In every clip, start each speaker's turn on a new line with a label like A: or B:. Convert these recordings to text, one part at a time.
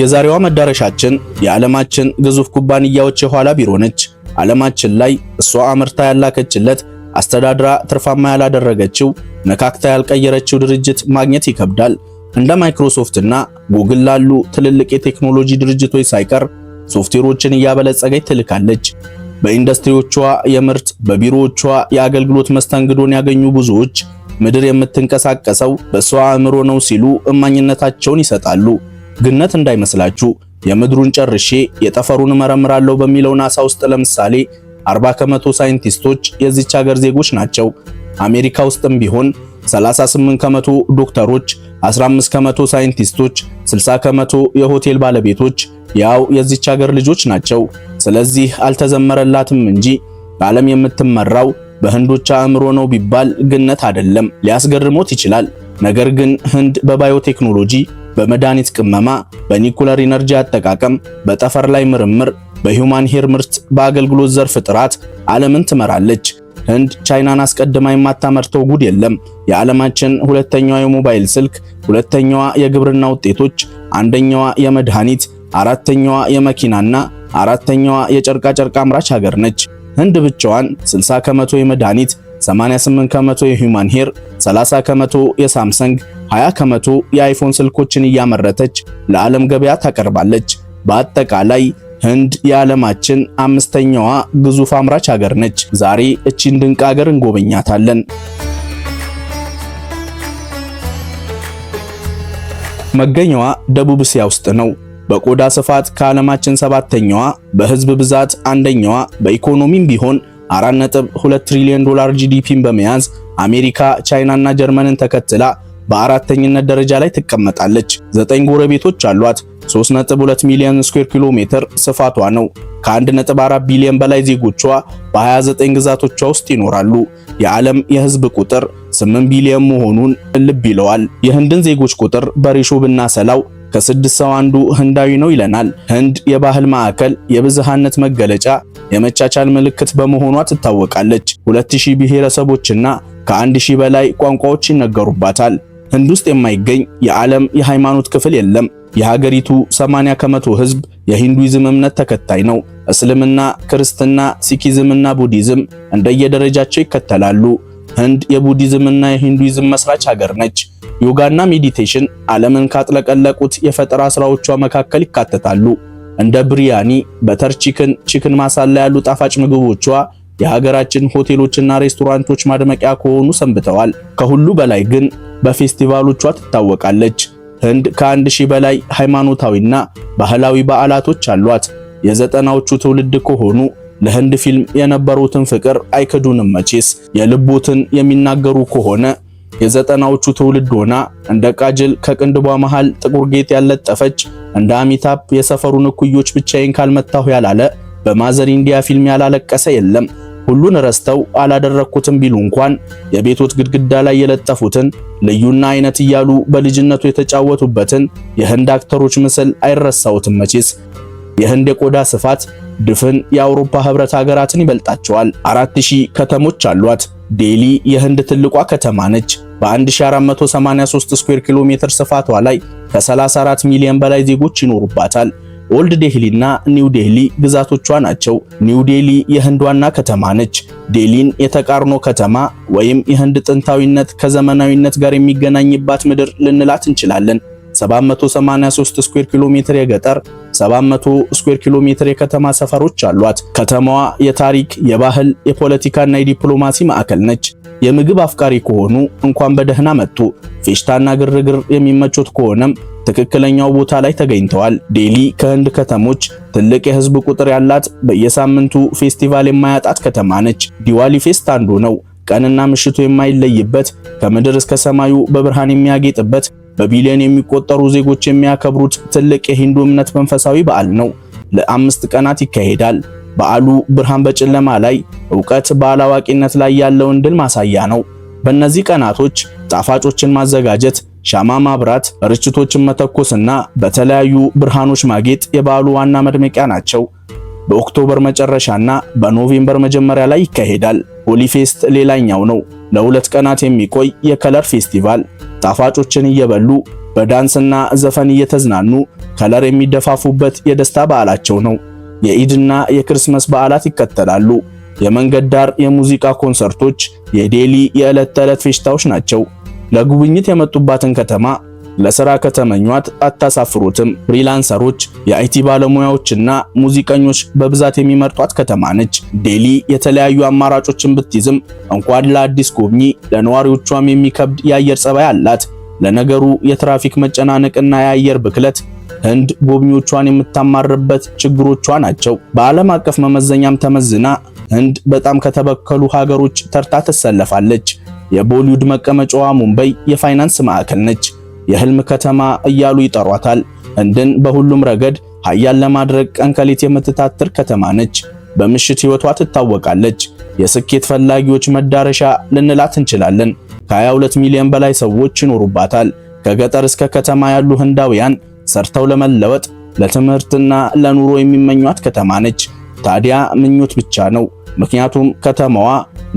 A: የዛሬዋ መዳረሻችን የዓለማችን ግዙፍ ኩባንያዎች የኋላ ቢሮ ነች። ዓለማችን ላይ እሷ አምርታ ያላከችለት አስተዳድራ ትርፋማ ያላደረገችው ነካክታ ያልቀየረችው ድርጅት ማግኘት ይከብዳል። እንደ ማይክሮሶፍት እና ጉግል ላሉ ትልልቅ የቴክኖሎጂ ድርጅቶች ሳይቀር ሶፍትዌሮችን እያበለጸገች ትልካለች። በኢንዱስትሪዎቿ የምርት በቢሮዎቿ የአገልግሎት መስተንግዶን ያገኙ ብዙዎች ምድር የምትንቀሳቀሰው በሷ አእምሮ ነው ሲሉ እማኝነታቸውን ይሰጣሉ። ግነት እንዳይመስላችሁ የምድሩን ጨርሼ የጠፈሩን መረምራለሁ በሚለው ናሳ ውስጥ ለምሳሌ 40% ሳይንቲስቶች የዚች ሀገር ዜጎች ናቸው። አሜሪካ ውስጥም ቢሆን 38% ዶክተሮች፣ 15% ሳይንቲስቶች፣ 60% የሆቴል ባለቤቶች ያው የዚች ሀገር ልጆች ናቸው። ስለዚህ አልተዘመረላትም እንጂ በዓለም የምትመራው በህንዶች አእምሮ ነው ቢባል ግነት አይደለም። ሊያስገርሞት ይችላል። ነገር ግን ህንድ በባዮቴክኖሎጂ፣ በመድኃኒት ቅመማ፣ በኒኩለር ኢነርጂ አጠቃቀም፣ በጠፈር ላይ ምርምር፣ በሂውማን ሄር ምርት፣ በአገልግሎት ዘርፍ ጥራት ዓለምን ትመራለች። ህንድ ቻይናን አስቀድማ የማታመርተው ጉድ የለም። የዓለማችን ሁለተኛዋ የሞባይል ስልክ፣ ሁለተኛዋ የግብርና ውጤቶች፣ አንደኛዋ የመድኃኒት፣ አራተኛዋ የመኪናና አራተኛዋ የጨርቃ ጨርቅ አምራች ሀገር ነች። ህንድ ብቻዋን 60% የመድኃኒት፣ 88% የሂውማን ሄር፣ 30% የሳምሰንግ፣ 20% የአይፎን ስልኮችን እያመረተች ለዓለም ገበያ ታቀርባለች። በአጠቃላይ ህንድ የዓለማችን 5ኛዋ ግዙፍ አምራች ሀገር ነች። ዛሬ እቺን ድንቅ ሀገር እንጎበኛታለን። መገኛዋ ደቡብ እስያ ውስጥ ነው። በቆዳ ስፋት ከዓለማችን 7ኛዋ፣ በህዝብ ብዛት አንደኛዋ፣ በኢኮኖሚም ቢሆን 4.2 ትሪሊዮን ዶላር ጂዲፒን በመያዝ አሜሪካ፣ ቻይናና ጀርመንን ተከትላ በአራተኝነት ደረጃ ላይ ትቀመጣለች። 9 ጎረቤቶች አሏት። 3.2 ሚሊዮን ስኩዌር ኪሎ ሜትር ስፋቷ ነው። ከ1.4 ቢሊዮን በላይ ዜጎቿ በ29 ግዛቶቿ ውስጥ ይኖራሉ። የዓለም የህዝብ ቁጥር 8 ቢሊዮን መሆኑን ልብ ይለዋል። የህንድን ዜጎች ቁጥር በሬሾ ብናሰላው ከ6 ሰው አንዱ ህንዳዊ ነው ይለናል። ህንድ የባህል ማዕከል፣ የብዝሃነት መገለጫ፣ የመቻቻል ምልክት በመሆኗ ትታወቃለች። 2000 ብሔረሰቦችና ከ1000 በላይ ቋንቋዎች ይነገሩባታል። ህንድ ውስጥ የማይገኝ የዓለም የሃይማኖት ክፍል የለም። የሀገሪቱ 80% ህዝብ የሂንዱይዝም እምነት ተከታይ ነው። እስልምና፣ ክርስትና፣ ሲኪዝምና ቡዲዝም እንደየደረጃቸው ይከተላሉ። ህንድ የቡዲዝምና የሂንዱይዝም መስራች ሀገር ነች። ዮጋና ሜዲቴሽን ዓለምን ካጥለቀለቁት የፈጠራ ስራዎቿ መካከል ይካተታሉ። እንደ ብሪያኒ፣ በተር ቺክን ማሳላ ያሉ ጣፋጭ ምግቦቿ የሀገራችን ሆቴሎችና ሬስቶራንቶች ማድመቂያ ከሆኑ ሰንብተዋል። ከሁሉ በላይ ግን በፌስቲቫሎቿ ትታወቃለች። ህንድ ከ1000 በላይ ሃይማኖታዊና ባህላዊ በዓላቶች አሏት። የ90ዎቹ ትውልድ ከሆኑ ለህንድ ፊልም የነበሩትን ፍቅር አይከዱንም መቼስ። የልቦትን የሚናገሩ ከሆነ የ90ዎቹ ትውልድ ሆና እንደ ቃጅል ከቅንድቧ መሃል ጥቁር ጌጥ ያለጠፈች፣ እንደ አሚታፕ የሰፈሩን እኩዮች ብቻዬን ካልመታሁ ያላለ፣ በማዘር ኢንዲያ ፊልም ያላለቀሰ የለም። ሁሉን ረስተው አላደረኩትም ቢሉ እንኳን የቤቶት ግድግዳ ላይ የለጠፉትን ልዩና አይነት እያሉ በልጅነቱ የተጫወቱበትን የህንድ አክተሮች ምስል አይረሳውትም መቼስ። የህንድ የቆዳ ስፋት ድፍን የአውሮፓ ህብረት ሀገራትን ይበልጣቸዋል። 4000 ከተሞች አሏት። ዴሊ የህንድ ትልቋ ከተማ ነች። በ1483 ስኩዌር ኪሎ ሜትር ስፋቷ ላይ ከ34 ሚሊዮን በላይ ዜጎች ይኖሩባታል። ኦልድ ዴህሊና ኒው ዴህሊ ግዛቶቿ ናቸው። ኒው ዴህሊ የህንድ ዋና ከተማ ነች። ዴሊን የተቃርኖ ከተማ ወይም የህንድ ጥንታዊነት ከዘመናዊነት ጋር የሚገናኝባት ምድር ልንላት እንችላለን። 783 ስኩዌር ኪሎ ሜትር የገጠር፣ 700 ስኩዌር ኪሎ ሜትር የከተማ ሰፈሮች አሏት። ከተማዋ የታሪክ፣ የባህል፣ የፖለቲካና የዲፕሎማሲ ማዕከል ነች። የምግብ አፍቃሪ ከሆኑ እንኳን በደህና መጡ። ፌሽታና ግርግር የሚመቾት ከሆነም ትክክለኛው ቦታ ላይ ተገኝተዋል። ዴሊ ከህንድ ከተሞች ትልቅ የህዝብ ቁጥር ያላት፣ በየሳምንቱ ፌስቲቫል የማያጣት ከተማ ነች። ዲዋሊ ፌስት አንዱ ነው። ቀንና ምሽቱ የማይለይበት፣ ከምድር እስከ ሰማዩ በብርሃን የሚያጌጥበት፣ በቢሊዮን የሚቆጠሩ ዜጎች የሚያከብሩት ትልቅ የሂንዱ እምነት መንፈሳዊ በዓል ነው። ለ5 ቀናት ይካሄዳል። በዓሉ ብርሃን በጨለማ ላይ፣ ዕውቀት በአላዋቂነት ላይ ያለውን ድል ማሳያ ነው። በእነዚህ ቀናቶች ጣፋጮችን ማዘጋጀት፣ ሻማ ማብራት፣ ርችቶችን መተኮስና በተለያዩ ብርሃኖች ማጌጥ የበዓሉ ዋና መድመቂያ ናቸው። በኦክቶበር መጨረሻና በኖቬምበር መጀመሪያ ላይ ይካሄዳል። ሆሊ ፌስት ሌላኛው ነው። ለ2 ቀናት የሚቆይ የከለር ፌስቲቫል ጣፋጮችን እየበሉ በዳንስና ዘፈን እየተዝናኑ ከለር የሚደፋፉበት የደስታ በዓላቸው ነው። የኢድና የክርስመስ በዓላት ይከተላሉ። የመንገድ ዳር የሙዚቃ ኮንሰርቶች የዴሊ የዕለት ተዕለት ፌሽታዎች ናቸው። ለጉብኝት የመጡባትን ከተማ ለሥራ ከተመኟት አታሳፍሩትም። ፍሪላንሰሮች፣ የአይቲ ባለሙያዎችና ሙዚቀኞች በብዛት የሚመርጧት ከተማ ነች። ዴሊ የተለያዩ አማራጮችን ብትይዝም እንኳን ለአዲስ ጎብኚ ለነዋሪዎቿም የሚከብድ የአየር ጸባይ አላት። ለነገሩ የትራፊክ መጨናነቅና የአየር ብክለት ህንድ ጎብኚዎቿን የምታማርበት ችግሮቿ ናቸው። በዓለም አቀፍ መመዘኛም ተመዝና ህንድ በጣም ከተበከሉ ሀገሮች ተርታ ትሰለፋለች። የቦሊውድ መቀመጫዋ ሙምባይ የፋይናንስ ማዕከል ነች። የህልም ከተማ እያሉ ይጠሯታል። ህንድን በሁሉም ረገድ ሀያል ለማድረግ ቀን ከሌት የምትታትር ከተማ ነች። በምሽት ህይወቷ ትታወቃለች። የስኬት ፈላጊዎች መዳረሻ ልንላት እንችላለን። ከ22 ሚሊዮን በላይ ሰዎች ይኖሩባታል። ከገጠር እስከ ከተማ ያሉ ህንዳውያን ሰርተው ለመለወጥ ለትምህርትና ለኑሮ የሚመኟት ከተማ ነች። ታዲያ ምኞት ብቻ ነው። ምክንያቱም ከተማዋ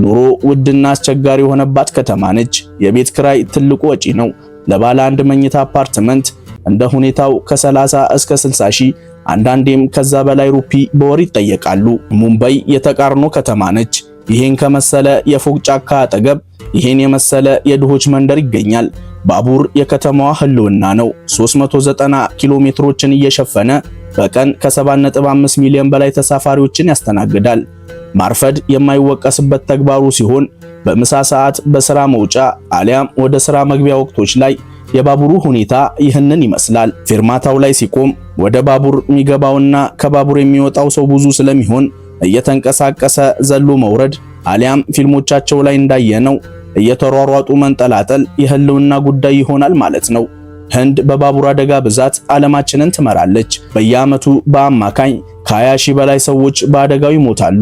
A: ኑሮ ውድና አስቸጋሪ የሆነባት ከተማ ነች። የቤት ክራይ ትልቁ ወጪ ነው። ለባለ አንድ መኝታ አፓርትመንት እንደ ሁኔታው ከ30 እስከ 60 ሺህ አንዳንዴም ከዛ በላይ ሩፒ በወር ይጠየቃሉ። ሙምባይ የተቃርኖ ከተማ ነች። ይሄን ከመሰለ የፎቅ ጫካ አጠገብ ይሄን የመሰለ የድሆች መንደር ይገኛል። ባቡር የከተማዋ ህልውና ነው። 390 ኪሎ ሜትሮችን እየሸፈነ በቀን ከ7.5 ሚሊዮን በላይ ተሳፋሪዎችን ያስተናግዳል። ማርፈድ የማይወቀስበት ተግባሩ ሲሆን በምሳ ሰዓት፣ በስራ መውጫ አሊያም ወደ ስራ መግቢያ ወቅቶች ላይ የባቡሩ ሁኔታ ይህንን ይመስላል። ፌርማታው ላይ ሲቆም ወደ ባቡር የሚገባውና ከባቡር የሚወጣው ሰው ብዙ ስለሚሆን እየተንቀሳቀሰ ዘሎ መውረድ አሊያም ፊልሞቻቸው ላይ እንዳየነው እየተሯሯጡ መንጠላጠል የህልውና ጉዳይ ይሆናል ማለት ነው። ህንድ በባቡር አደጋ ብዛት ዓለማችንን ትመራለች። በየዓመቱ በአማካኝ ከ20 ሺህ በላይ ሰዎች በአደጋው ይሞታሉ።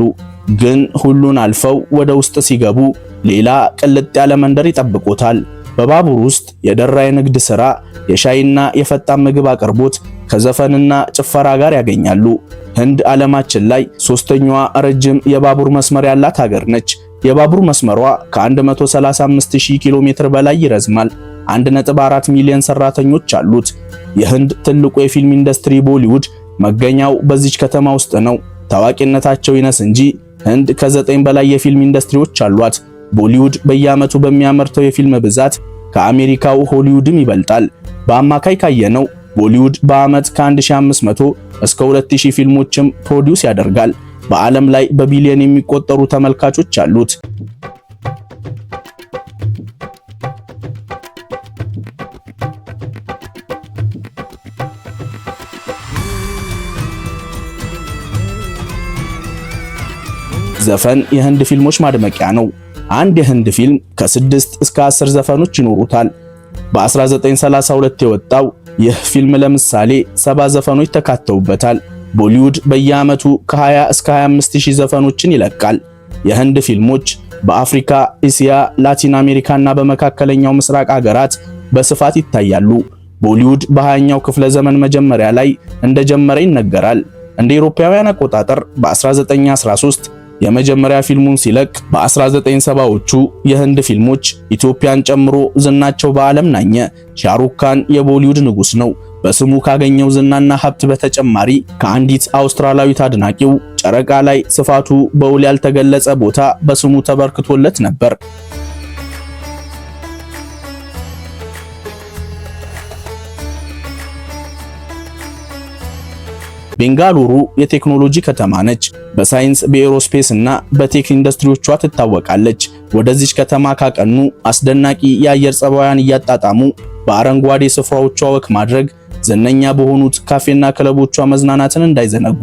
A: ግን ሁሉን አልፈው ወደ ውስጥ ሲገቡ ሌላ ቅልጥ ያለ መንደር ይጠብቆታል። በባቡር ውስጥ የደራ የንግድ ሥራ፣ የሻይና የፈጣን ምግብ አቅርቦት ከዘፈንና ጭፈራ ጋር ያገኛሉ። ህንድ ዓለማችን ላይ ሶስተኛዋ ረጅም የባቡር መስመር ያላት ሀገር ነች። የባቡር መስመሯ ከ135000 ኪሎ ሜትር በላይ ይረዝማል። 1.4 ሚሊዮን ሰራተኞች አሉት። የህንድ ትልቁ የፊልም ኢንዱስትሪ ቦሊውድ መገኛው በዚች ከተማ ውስጥ ነው። ታዋቂነታቸው ይነስ እንጂ ህንድ ከ9 በላይ የፊልም ኢንዱስትሪዎች አሏት። ቦሊውድ በየዓመቱ በሚያመርተው የፊልም ብዛት ከአሜሪካው ሆሊውድም ይበልጣል። በአማካይ ካየነው ቦሊውድ በዓመት ከ1500 እስከ 2000 ፊልሞችም ፕሮዲውስ ያደርጋል። በዓለም ላይ በቢሊዮን የሚቆጠሩ ተመልካቾች አሉት። ዘፈን የህንድ ፊልሞች ማድመቂያ ነው። አንድ የህንድ ፊልም ከ6 እስከ 10 ዘፈኖች ይኖሩታል። በ1932 የወጣው ይህ ፊልም ለምሳሌ 70 ዘፈኖች ተካተውበታል። ቦሊውድ በየዓመቱ ከ20 እስከ 25000 ዘፈኖችን ይለቃል። የህንድ ፊልሞች በአፍሪካ፣ እስያ፣ ላቲን አሜሪካና በመካከለኛው ምስራቅ ሀገራት በስፋት ይታያሉ። ቦሊውድ በ20ኛው ክፍለ ዘመን መጀመሪያ ላይ እንደጀመረ ይነገራል። እንደ አውሮፓውያን አቆጣጠር በ1913 የመጀመሪያ ፊልሙን ሲለቅ በ1970ዎቹ የህንድ ፊልሞች ኢትዮጵያን ጨምሮ ዝናቸው በዓለም ናኘ። ሻሩክ ካን የቦሊውድ ንጉስ ነው። በስሙ ካገኘው ዝናና ሀብት በተጨማሪ ከአንዲት አውስትራላዊት አድናቂው ጨረቃ ላይ ስፋቱ በውል ያልተገለጸ ቦታ በስሙ ተበርክቶለት ነበር። ቤንጋሉሩ የቴክኖሎጂ ከተማ ነች። በሳይንስ በኤሮስፔስ እና በቴክ ኢንዱስትሪዎቿ ትታወቃለች። ወደዚች ከተማ ካቀኑ አስደናቂ የአየር ጸባያን እያጣጣሙ በአረንጓዴ ስፍራዎቿ ወክ ማድረግ፣ ዝነኛ በሆኑት ካፌና ክለቦቿ መዝናናትን እንዳይዘነጉ።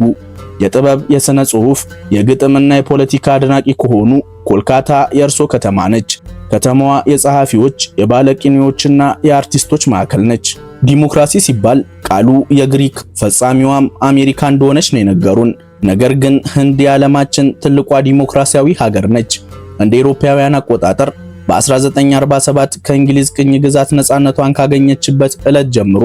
A: የጥበብ፣ የሥነ ጽሑፍ፣ የግጥምና የፖለቲካ አድናቂ ከሆኑ ኮልካታ የእርሶ ከተማ ነች። ከተማዋ የጸሐፊዎች፣ የባለቅኔዎችና የአርቲስቶች ማዕከል ነች። ዲሞክራሲ ሲባል ቃሉ የግሪክ ፈጻሚዋም አሜሪካ እንደሆነች ነው የነገሩን። ነገር ግን ህንድ የዓለማችን ትልቋ ዲሞክራሲያዊ ሀገር ነች። እንደ አውሮፓውያን አቆጣጠር በ1947 ከእንግሊዝ ቅኝ ግዛት ነፃነቷን ካገኘችበት ዕለት ጀምሮ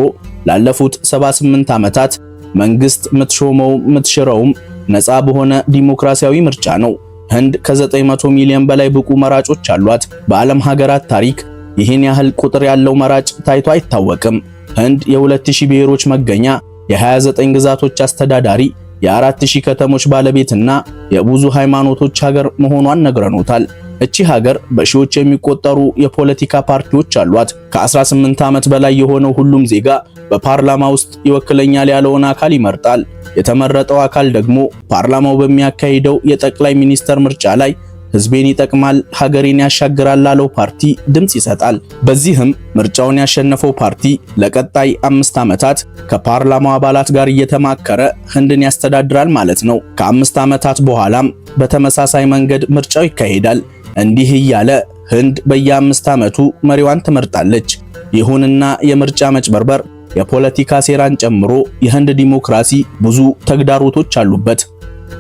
A: ላለፉት 78 ዓመታት መንግስት ምትሾመው ምትሽረውም ነፃ በሆነ ዲሞክራሲያዊ ምርጫ ነው። ህንድ ከ900 ሚሊዮን በላይ ብቁ መራጮች አሏት። በዓለም ሀገራት ታሪክ ይህን ያህል ቁጥር ያለው መራጭ ታይቶ አይታወቅም። ህንድ የ2000 ብሔሮች መገኛ፣ የ29 ግዛቶች አስተዳዳሪ፣ የ4000 ከተሞች ባለቤትና የብዙ ሃይማኖቶች ሀገር መሆኗን ነግረኖታል። እቺ ሀገር በሺዎች የሚቆጠሩ የፖለቲካ ፓርቲዎች አሏት። ከ18 ዓመት በላይ የሆነው ሁሉም ዜጋ በፓርላማ ውስጥ ይወክለኛል ያለውን አካል ይመርጣል። የተመረጠው አካል ደግሞ ፓርላማው በሚያካሂደው የጠቅላይ ሚኒስተር ምርጫ ላይ ህዝቤን ይጠቅማል፣ ሀገሬን ያሻግራል ላለው ፓርቲ ድምጽ ይሰጣል። በዚህም ምርጫውን ያሸነፈው ፓርቲ ለቀጣይ 5 ዓመታት ከፓርላማው አባላት ጋር እየተማከረ ህንድን ያስተዳድራል ማለት ነው። ከ5 ዓመታት በኋላም በተመሳሳይ መንገድ ምርጫው ይካሄዳል። እንዲህ እያለ ህንድ በየ5 ዓመቱ መሪዋን ትመርጣለች። ይሁንና የምርጫ መጭበርበር፣ የፖለቲካ ሴራን ጨምሮ የህንድ ዲሞክራሲ ብዙ ተግዳሮቶች አሉበት።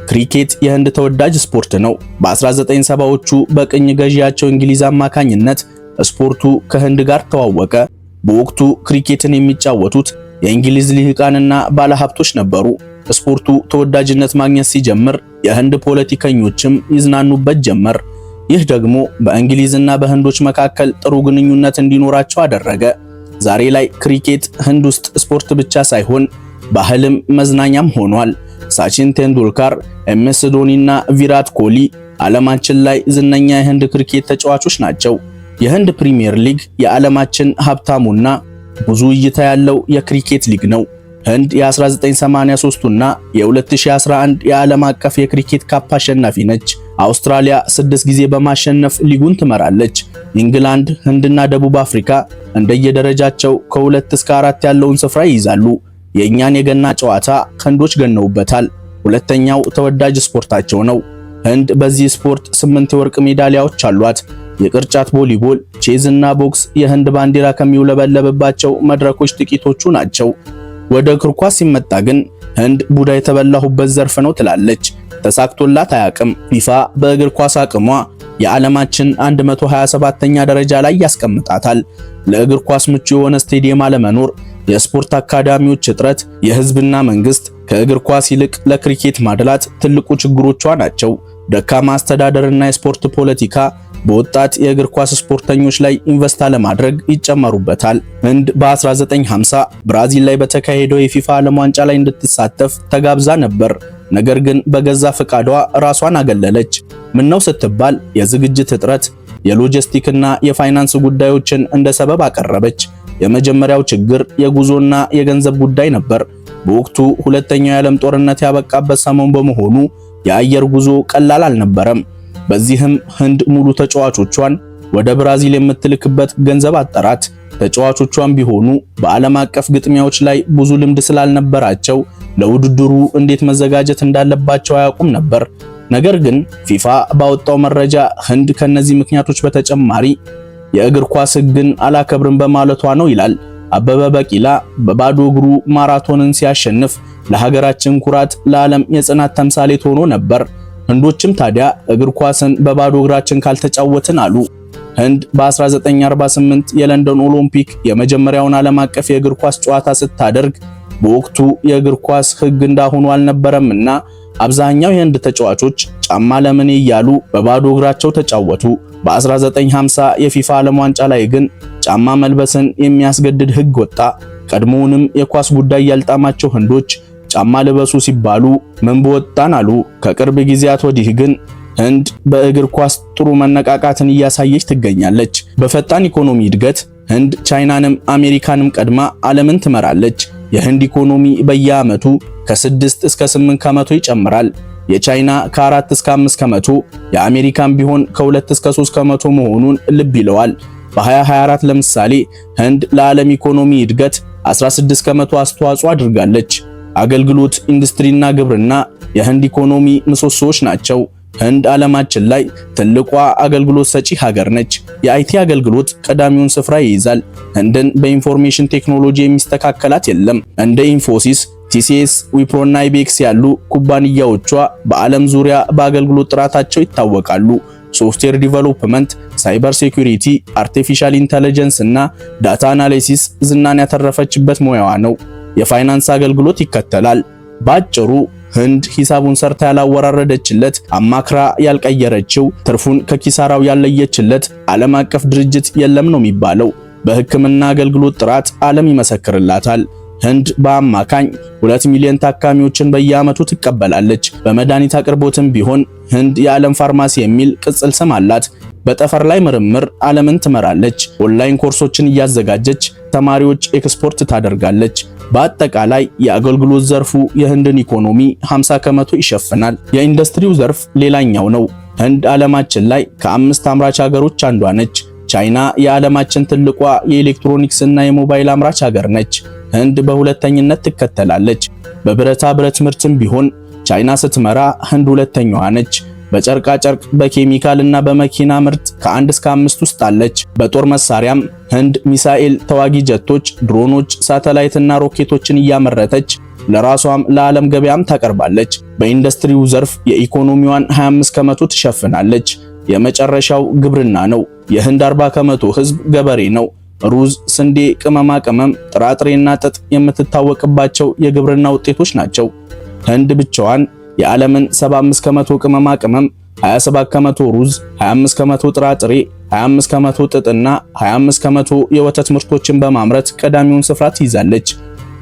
A: ክሪኬት የህንድ ተወዳጅ ስፖርት ነው። በ1970ዎቹ በቅኝ ገዢያቸው እንግሊዝ አማካኝነት ስፖርቱ ከህንድ ጋር ተዋወቀ። በወቅቱ ክሪኬትን የሚጫወቱት የእንግሊዝ ልሂቃንና ባለሀብቶች ነበሩ። ስፖርቱ ተወዳጅነት ማግኘት ሲጀምር የህንድ ፖለቲከኞችም ይዝናኑበት ጀመር። ይህ ደግሞ በእንግሊዝና በህንዶች መካከል ጥሩ ግንኙነት እንዲኖራቸው አደረገ። ዛሬ ላይ ክሪኬት ህንድ ውስጥ ስፖርት ብቻ ሳይሆን ባህልም መዝናኛም ሆኗል። ሳቺን ቴንዱልከር፣ ኤምኤስ ዶኒና ቪራት ኮሊ ዓለማችን ላይ ዝነኛ የህንድ ክሪኬት ተጫዋቾች ናቸው። የህንድ ፕሪሚየር ሊግ የዓለማችን ሀብታሙና ብዙ እይታ ያለው የክሪኬት ሊግ ነው። ህንድ የ1983ና የ2011 የዓለም አቀፍ የክሪኬት ካፕ አሸናፊ ነች። አውስትራሊያ 6 ጊዜ በማሸነፍ ሊጉን ትመራለች። ኢንግላንድ፣ ህንድና ደቡብ አፍሪካ እንደየደረጃቸው ከ2 እስከ 4 ያለውን ስፍራ ይይዛሉ። የእኛን የገና ጨዋታ ህንዶች ገነውበታል። ሁለተኛው ተወዳጅ ስፖርታቸው ነው። ህንድ በዚህ ስፖርት 8 የወርቅ ሜዳሊያዎች አሏት። የቅርጫት ቮሊቦል፣ ቼዝ እና ቦክስ የህንድ ባንዲራ ከሚውለበለብባቸው መድረኮች ጥቂቶቹ ናቸው። ወደ እግር ኳስ ሲመጣ ግን ህንድ ቡዳ የተበላሁበት ዘርፍ ነው ትላለች። ተሳክቶላት አያውቅም። ፊፋ በእግር ኳስ አቅሟ የዓለማችን 127ኛ ደረጃ ላይ ያስቀምጣታል። ለእግር ኳስ ምቹ የሆነ ስቴዲየም አለመኖር፣ የስፖርት አካዳሚዎች እጥረት፣ የህዝብና መንግስት ከእግር ኳስ ይልቅ ለክሪኬት ማድላት ትልቁ ችግሮቿ ናቸው። ደካማ አስተዳደርና የስፖርት ፖለቲካ በወጣት የእግር ኳስ ስፖርተኞች ላይ ኢንቨስት ለማድረግ ይጨመሩበታል። ህንድ በ1950 ብራዚል ላይ በተካሄደው የፊፋ ዓለም ዋንጫ ላይ እንድትሳተፍ ተጋብዛ ነበር። ነገር ግን በገዛ ፈቃዷ ራሷን አገለለች። ምነው ስትባል የዝግጅት እጥረት፣ የሎጂስቲክና የፋይናንስ ጉዳዮችን እንደ ሰበብ አቀረበች። የመጀመሪያው ችግር የጉዞና የገንዘብ ጉዳይ ነበር። በወቅቱ ሁለተኛው የዓለም ጦርነት ያበቃበት ሰሞን በመሆኑ የአየር ጉዞ ቀላል አልነበረም። በዚህም ህንድ ሙሉ ተጫዋቾቿን ወደ ብራዚል የምትልክበት ገንዘብ አጠራት። ተጫዋቾቿን ቢሆኑ በዓለም አቀፍ ግጥሚያዎች ላይ ብዙ ልምድ ስላልነበራቸው ለውድድሩ እንዴት መዘጋጀት እንዳለባቸው አያውቁም ነበር። ነገር ግን ፊፋ ባወጣው መረጃ ህንድ ከነዚህ ምክንያቶች በተጨማሪ የእግር ኳስ ህግን አላከብርም በማለቷ ነው ይላል። አበበ ቢቂላ በባዶ እግሩ ማራቶንን ሲያሸንፍ ለሀገራችን ኩራት፣ ለዓለም የጽናት ተምሳሌት ሆኖ ነበር። ህንዶችም ታዲያ እግር ኳስን በባዶ እግራችን ካልተጫወትን አሉ። ህንድ በ1948 የለንደን ኦሎምፒክ የመጀመሪያውን ዓለም አቀፍ የእግር ኳስ ጨዋታ ስታደርግ በወቅቱ የእግር ኳስ ህግ እንዳሁኑ አልነበረምና አብዛኛው የህንድ ተጫዋቾች ጫማ ለምን እያሉ በባዶ እግራቸው ተጫወቱ። በ1950 የፊፋ ዓለም ዋንጫ ላይ ግን ጫማ መልበስን የሚያስገድድ ህግ ወጣ። ቀድሞውንም የኳስ ጉዳይ ያልጣማቸው ህንዶች ጫማ ልበሱ ሲባሉ ምን በወጣን አሉ። ከቅርብ ጊዜያት ወዲህ ግን ህንድ በእግር ኳስ ጥሩ መነቃቃትን እያሳየች ትገኛለች። በፈጣን ኢኮኖሚ እድገት ህንድ ቻይናንም አሜሪካንም ቀድማ ዓለምን ትመራለች። የህንድ ኢኮኖሚ በየዓመቱ ከ6 እስከ 8 ከመቶ ይጨምራል። የቻይና ከ4 እስከ 5 ከመቶ፣ የአሜሪካን ቢሆን ከ2 እስከ 3 ከመቶ መሆኑን ልብ ይለዋል። በ2024 ለምሳሌ ህንድ ለዓለም ኢኮኖሚ እድገት 16 ከመቶ አስተዋጽኦ አድርጋለች። አገልግሎት፣ ኢንዱስትሪና ግብርና የህንድ ኢኮኖሚ ምሰሶዎች ናቸው። ህንድ ዓለማችን ላይ ትልቋ አገልግሎት ሰጪ ሀገር ነች። የአይቲ አገልግሎት ቀዳሚውን ስፍራ ይይዛል። ህንድን በኢንፎርሜሽን ቴክኖሎጂ የሚስተካከላት የለም። እንደ ኢንፎሲስ፣ ቲሲኤስ፣ ዊፕሮና ኢቤክስ ያሉ ኩባንያዎቿ በዓለም ዙሪያ በአገልግሎት ጥራታቸው ይታወቃሉ። ሶፍትዌር ዲቨሎፕመንት፣ ሳይበር ሴኩሪቲ፣ አርቲፊሻል ኢንተለጀንስ እና ዳታ አናሊሲስ ዝናን ያተረፈችበት ሙያዋ ነው። የፋይናንስ አገልግሎት ይከተላል። ባጭሩ ህንድ ሂሳቡን ሰርታ ያላወራረደችለት፣ አማክራ ያልቀየረችው፣ ትርፉን ከኪሳራው ያለየችለት ዓለም አቀፍ ድርጅት የለም ነው የሚባለው። በሕክምና አገልግሎት ጥራት ዓለም ይመሰክርላታል። ህንድ በአማካኝ 2 ሚሊዮን ታካሚዎችን በየዓመቱ ትቀበላለች። በመድኃኒት አቅርቦትም ቢሆን ህንድ የዓለም ፋርማሲ የሚል ቅጽል ስም አላት። በጠፈር ላይ ምርምር ዓለምን ትመራለች። ኦንላይን ኮርሶችን እያዘጋጀች ተማሪዎች ኤክስፖርት ታደርጋለች። በአጠቃላይ የአገልግሎት ዘርፉ የህንድን ኢኮኖሚ 50 ከመቶ ይሸፍናል። የኢንዱስትሪው ዘርፍ ሌላኛው ነው። ህንድ ዓለማችን ላይ ከ5 አምራች ሀገሮች አንዷ ነች። ቻይና የዓለማችን ትልቋ የኤሌክትሮኒክስ እና የሞባይል አምራች ሀገር ነች። ህንድ በሁለተኝነት ትከተላለች። በብረታ ብረት ምርትም ቢሆን ቻይና ስትመራ ህንድ ሁለተኛዋ ነች። በጨርቃ ጨርቅ፣ በኬሚካል እና በመኪና ምርት ከ1 እስከ 5 ውስጥ አለች። በጦር መሳሪያም ህንድ ሚሳኤል፣ ተዋጊ ጀቶች፣ ድሮኖች፣ ሳተላይት እና ሮኬቶችን እያመረተች ለራሷም ለዓለም ገበያም ታቀርባለች። በኢንዱስትሪው ዘርፍ የኢኮኖሚዋን 25 ከመቶ ትሸፍናለች። የመጨረሻው ግብርና ነው። የህንድ 40 ከመቶ ህዝብ ገበሬ ነው። ሩዝ፣ ስንዴ፣ ቅመማ ቅመም፣ ጥራጥሬና ጥጥ የምትታወቅባቸው የግብርና ውጤቶች ናቸው። ህንድ ብቻዋን የዓለምን 75 ከመቶ ቅመማ ቅመም፣ 27 ከመቶ ሩዝ፣ 25 ከመቶ ጥራጥሬ፣ 25 ከመቶ ጥጥና 25 ከመቶ የወተት ምርቶችን በማምረት ቀዳሚውን ስፍራ ትይዛለች።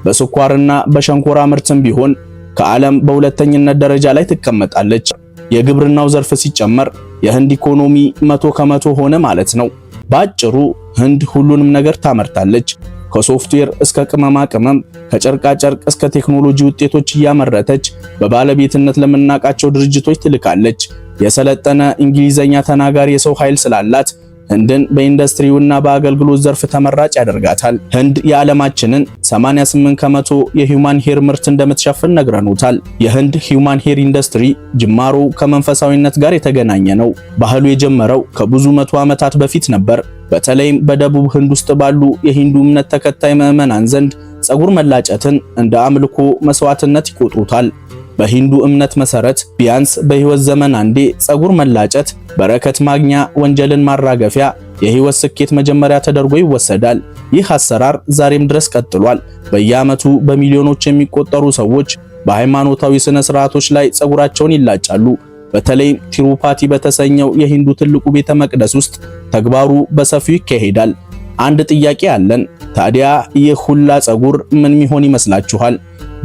A: በስኳርና በሸንኮራ ምርትም ቢሆን ከዓለም በሁለተኝነት ደረጃ ላይ ትቀመጣለች። የግብርናው ዘርፍ ሲጨመር የህንድ ኢኮኖሚ 100 ከመቶ ሆነ ማለት ነው። ባጭሩ ህንድ ሁሉንም ነገር ታመርታለች። ከሶፍትዌር እስከ ቅመማ ቅመም፣ ከጨርቃ ጨርቅ እስከ ቴክኖሎጂ ውጤቶች እያመረተች በባለቤትነት ለምናቃቸው ድርጅቶች ትልካለች። የሰለጠነ እንግሊዘኛ ተናጋሪ የሰው ኃይል ስላላት ህንድን በኢንዱስትሪውና በአገልግሎት ዘርፍ ተመራጭ ያደርጋታል። ህንድ የዓለማችንን 88 ከመቶ የሂውማን ሄር ምርት እንደምትሸፍን ነግረኑታል። የህንድ ሂውማን ሄር ኢንዱስትሪ ጅማሮ ከመንፈሳዊነት ጋር የተገናኘ ነው። ባህሉ የጀመረው ከብዙ መቶ ዓመታት በፊት ነበር። በተለይም በደቡብ ህንድ ውስጥ ባሉ የሂንዱ እምነት ተከታይ ምዕመናን ዘንድ ጸጉር መላጨትን እንደ አምልኮ መስዋዕትነት ይቆጥሩታል። በሂንዱ እምነት መሰረት ቢያንስ በህይወት ዘመን አንዴ ጸጉር መላጨት በረከት ማግኛ፣ ወንጀልን ማራገፊያ፣ የህይወት ስኬት መጀመሪያ ተደርጎ ይወሰዳል። ይህ አሰራር ዛሬም ድረስ ቀጥሏል። በየዓመቱ በሚሊዮኖች የሚቆጠሩ ሰዎች በሃይማኖታዊ ስነ ስርዓቶች ላይ ጸጉራቸውን ይላጫሉ። በተለይ ቲሩፓቲ በተሰኘው የሂንዱ ትልቁ ቤተ መቅደስ ውስጥ ተግባሩ በሰፊው ይካሄዳል። አንድ ጥያቄ አለን። ታዲያ ይህ ሁላ ጸጉር ምን ሚሆን ይመስላችኋል?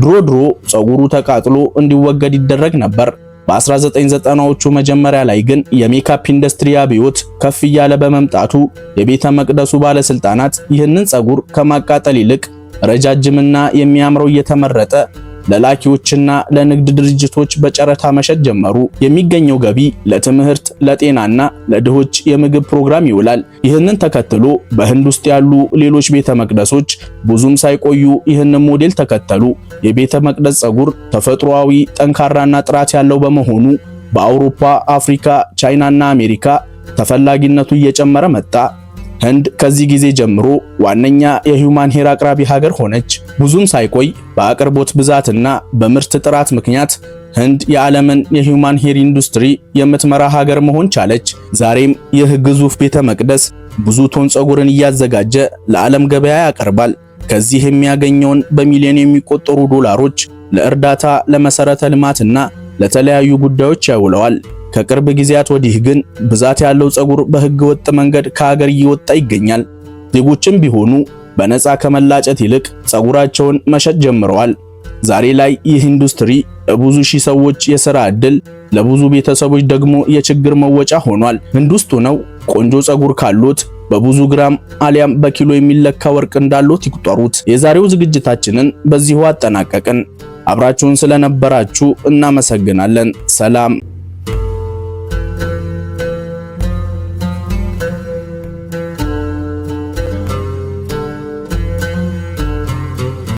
A: ድሮ ጸጉሩ ተቃጥሎ እንዲወገድ ይደረግ ነበር። በ1990ዎቹ መጀመሪያ ላይ ግን የሜካፕ ኢንዱስትሪ አብዮት ከፍ እያለ በመምጣቱ የቤተ መቅደሱ ባለስልጣናት ይህንን ጸጉር ከማቃጠል ይልቅ ረጃጅምና የሚያምረው እየተመረጠ ለላኪዎችና ለንግድ ድርጅቶች በጨረታ መሸጥ ጀመሩ። የሚገኘው ገቢ ለትምህርት፣ ለጤናና ለድሆች የምግብ ፕሮግራም ይውላል። ይህንን ተከትሎ በህንድ ውስጥ ያሉ ሌሎች ቤተ መቅደሶች ብዙም ሳይቆዩ ይህንን ሞዴል ተከተሉ። የቤተ መቅደስ ጸጉር ተፈጥሯዊ፣ ጠንካራና ጥራት ያለው በመሆኑ በአውሮፓ፣ አፍሪካ፣ ቻይናና አሜሪካ ተፈላጊነቱ እየጨመረ መጣ። ህንድ ከዚህ ጊዜ ጀምሮ ዋነኛ የሂውማን ሄር አቅራቢ ሀገር ሆነች። ብዙም ሳይቆይ በአቅርቦት ብዛትና በምርት ጥራት ምክንያት ህንድ የዓለምን የሂውማን ሄር ኢንዱስትሪ የምትመራ ሀገር መሆን ቻለች። ዛሬም ይህ ግዙፍ ቤተ መቅደስ ብዙ ቶን ጸጉርን እያዘጋጀ ለዓለም ገበያ ያቀርባል። ከዚህ የሚያገኘውን በሚሊዮን የሚቆጠሩ ዶላሮች ለእርዳታ፣ ለመሰረተ ልማትና ለተለያዩ ጉዳዮች ያውለዋል። ከቅርብ ጊዜያት ወዲህ ግን ብዛት ያለው ጸጉር በህገ ወጥ መንገድ ከሀገር እየወጣ ይገኛል። ዜጎችም ቢሆኑ በነፃ ከመላጨት ይልቅ ጸጉራቸውን መሸጥ ጀምረዋል። ዛሬ ላይ ይህ ኢንዱስትሪ ለብዙ ሺህ ሰዎች የሥራ ዕድል፣ ለብዙ ቤተሰቦች ደግሞ የችግር መወጫ ሆኗል። ህንድ ውስጥ ሆነው ቆንጆ ጸጉር ካሉት በብዙ ግራም አሊያም በኪሎ የሚለካ ወርቅ እንዳሉት ይቁጠሩት። የዛሬው ዝግጅታችንን በዚሁ አጠናቀቅን። አብራችሁን ስለነበራችሁ እናመሰግናለን። ሰላም።